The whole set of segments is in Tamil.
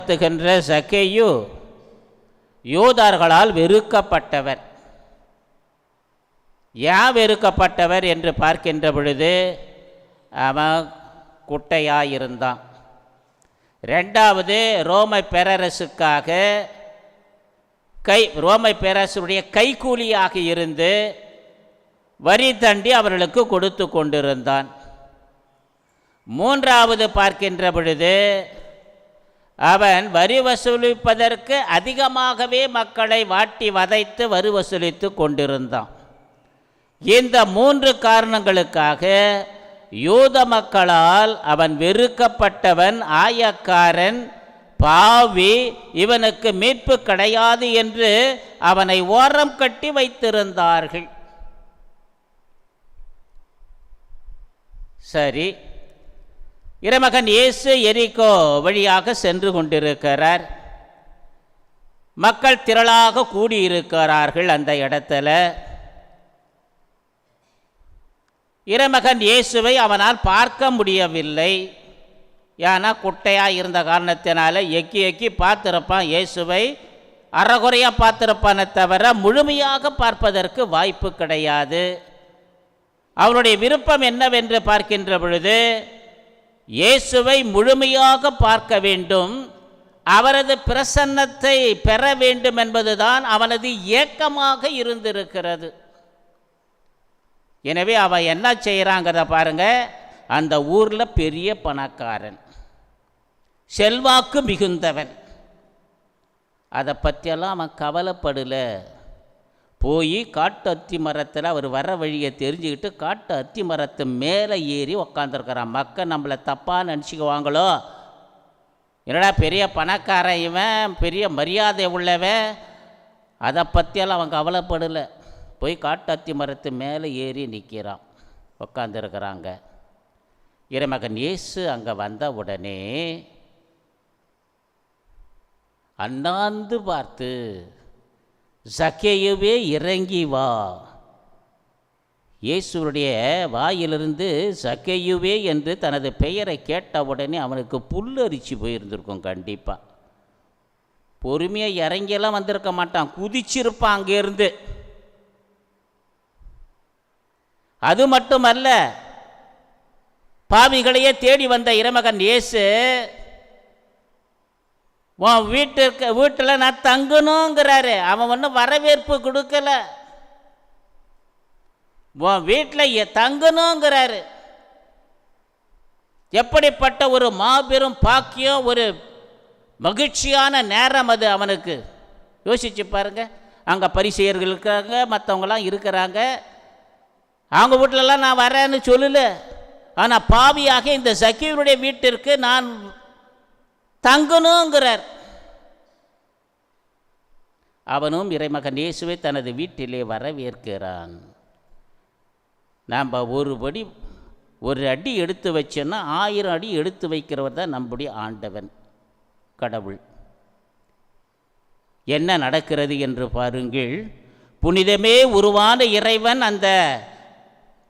நடத்துகின்ற சக்கேயு யூதர்களால் வெறுக்கப்பட்டவர். ஏன் வெறுக்கப்பட்டவர் என்று பார்க்கின்ற பொழுது அவன் குட்டையாயிருந்தான். ரெண்டாவது, ரோமை பேரரசுக்காக ரோமை பேரரசுடைய கைக்கூலியாக இருந்து வரி தண்டி அவர்களுக்கு கொடுத்து கொண்டிருந்தான். மூன்றாவது பார்க்கின்ற பொழுது அவன் வரி வசூலிப்பதற்கு அதிகமாகவே மக்களை வாட்டி வதைத்து வரி வசூலித்து கொண்டிருந்தான். இந்த மூன்று காரணங்களுக்காக யூத மக்களால் அவன் வெறுக்கப்பட்டவன், ஆயக்காரன், பாவி, இவனுக்கு மீட்பு கிடையாது என்று அவனை ஓரம் கட்டி வைத்திருந்தார்கள். சரி, இறைமகன் இயேசு எரிகோ வழியாக சென்று கொண்டிருக்கிறார். மக்கள் திரளாக கூடியிருக்கிறார்கள். அந்த இடத்துல இறைமகன் இயேசுவை அவனால் பார்க்க முடியவில்லை. ஏன்னா குட்டையாக இருந்த காரணத்தினால எக்கி எக்கி பார்த்திருப்பான். இயேசுவை அறகுறையாக பார்த்திருப்பானே தவிர முழுமையாக பார்ப்பதற்கு வாய்ப்பு கிடையாது. அவனுடைய விருப்பம் என்னவென்று பார்க்கின்ற பொழுது இயேசுவை முழுமையாக பார்க்க வேண்டும், அவரது பிரசன்னத்தை பெற வேண்டும் என்பதுதான் அவனது ஏக்கமாக இருந்திருக்கிறது. எனவே அவன் என்ன செய்கிறாங்கிறத பாருங்க. அந்த ஊரில் பெரிய பணக்காரன், செல்வாக்கு மிகுந்தவன். அதை பற்றியெல்லாம் அவன் கவலைப்படலை. போய் காட்டு அத்தி மரத்தில் அவர் வர வழியை தெரிஞ்சுக்கிட்டு காட்டு அத்தி மரத்து மேலே ஏறி உக்காந்துருக்கிறான். மக்கள் நம்மளை தப்பாக நினச்சிக்குவாங்களோ, என்னடா பெரிய பணக்காரன் இவன், பெரிய மரியாதை உள்ளவன், அதை பற்றியெல்லாம் அவன் கவலைப்படலை. போய் காட்டு அத்தி மரத்து மேலே ஏறி நிற்கிறான், உக்காந்துருக்கிறாங்க. இறைமகன் இயேசு அங்கே வந்த உடனே அண்ணாந்து பார்த்து, சக்கேயுவே இறங்கி வா. இயேசுடைய வாயிலிருந்து சக்கேயுவே என்று தனது பெயரை கேட்ட உடனே அவனுக்கு புல்லரிச்சு போயிருந்திருக்கும். கண்டிப்பாக பொறுமையாக இறங்கியெல்லாம் வந்திருக்க மாட்டான், குதிச்சிருப்பான் அங்கேருந்து. அது மட்டுமல்ல, பாவிகளையே தேடி வந்த இறைமகன் இயேசு, உன் வீட்டில் நான் தங்கணுங்கிறாரு. அவன் ஒன்றும் வரவேற்பு கொடுக்கல, உன் வீட்டில் தங்கணுங்கிறாரு. எப்படிப்பட்ட ஒரு மாபெரும் பாக்கியம், ஒரு மகிழ்ச்சியான நேரம் அது அவனுக்கு. யோசிச்சு பாருங்க. அங்கே பரிசேயர்கள் இருக்கிறாங்க, மற்றவங்களாம் இருக்கிறாங்க. அவங்க வீட்டிலலாம் நான் வரேன்னு சொல்லல. ஆனால் பாவியாக இந்த சக்கேயுடைய வீட்டிற்கு நான் தங்கணுங்கிறார். அவனும் இறைமகன் இயேசுவை தனது வீட்டிலே வரவேற்கிறான். நாம் ஒரு அடி எடுத்து வச்சோன்னா 1000 அடி எடுத்து வைக்கிறவர் தான் நம்முடைய ஆண்டவன் கடவுள். என்ன நடக்கிறது என்று பாருங்கள். புனிதமே உருவான இறைவன் அந்த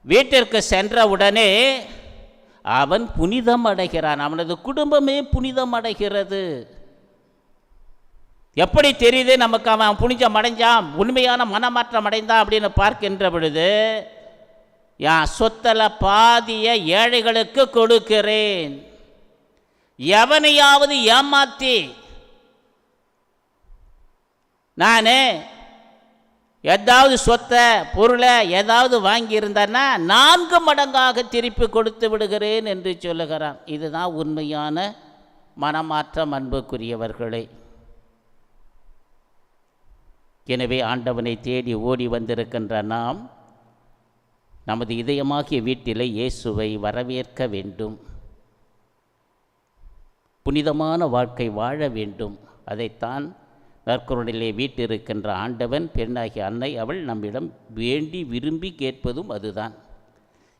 வீட்டிற்கு சென்ற உடனே அவன் புனிதம் அடைகிறான். அவனது குடும்பமே புனிதம் அடைகிறது. எப்படி தெரியுது நமக்கு அவன் புனிதம் அடைஞ்சான், உண்மையான மனமாற்றம் அடைந்தான் அப்படின்னு பார்க்கின்ற பொழுது, என் சொத்தல பாதிய ஏழைகளுக்கு கொடுக்கிறேன், எவனையாவது ஏமாத்தி நானே ஏதாவது சொத்தை பொருளை ஏதாவது வாங்கியிருந்தேன்னா 4 மடங்காக திருப்பி கொடுத்து விடுகிறேன் என்று சொல்லுகிறான். இதுதான் உண்மையான மனமாற்றம், அன்புக்குரியவர்களே. எனவே ஆண்டவனை தேடி ஓடி வந்திருக்கின்ற நாம் நமது இதயமாகிய வீட்டிலே இயேசுவை வரவேற்க வேண்டும். புனிதமான வாழ்க்கை வாழ வேண்டும். அதைத்தான் நற்கருணையிலே வீட்டிருக்கின்ற ஆண்டவன், பெண்ணாகிய அன்னை அவள் நம்மிடம் வேண்டி விரும்பி கேட்பதும் அதுதான்.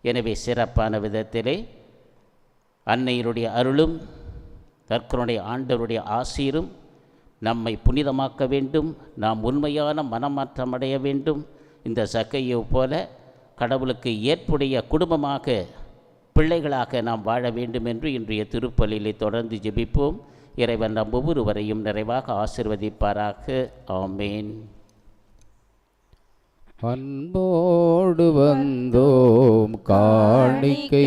எனவே சிறப்பான விதத்திலே அன்னையினுடைய அருளும் நற்கருணை ஆண்டவருடைய ஆசீரும் நம்மை புனிதமாக்க வேண்டும். நாம் உண்மையான மனமாற்றம் அடைய வேண்டும். இந்த சக்கேயு போல கடவுளுக்கு ஏற்புடைய குடும்பமாக, பிள்ளைகளாக நாம் வாழ வேண்டும் என்று இன்றைய திருப்பலியிலே தொடர்ந்து ஜெபிப்போம். இறைவன் நம் ஒவ்வொருவரையும் நிறைவாக ஆசீர்வதிப்பாராக. ஆமேன். அன்போடு வந்தோம் காணிக்கை